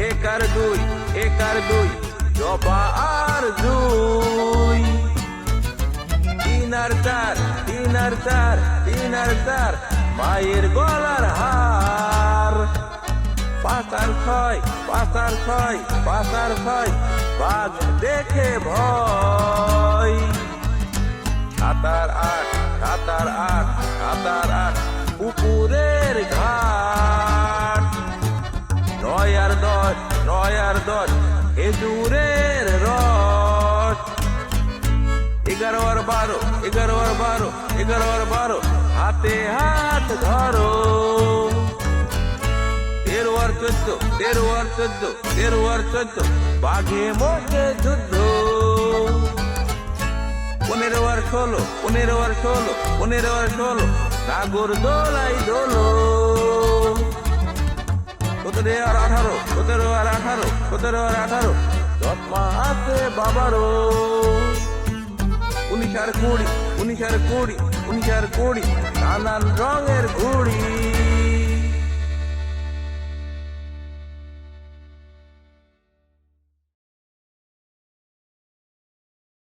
এক আর দুই জবা আর জুই। তিন আর চার মায়ের গলার হার। পাঁচ আর ছয় বাঘ দেখে ভয়। সাত আর আট পুকুরের ঘাট। নয় আর দশ খেজুরের রস। 11 আর 12 হাতে হাত ধরো। 13 আর 14 বাঘে মধ্যে যুদ্ধ। 15 আর 16 নাগর দোলাই দোলো। 17 আর 18 জন্মা আছে বাবারও। 19 আর 20 নানান রঙের ঘুড়ি।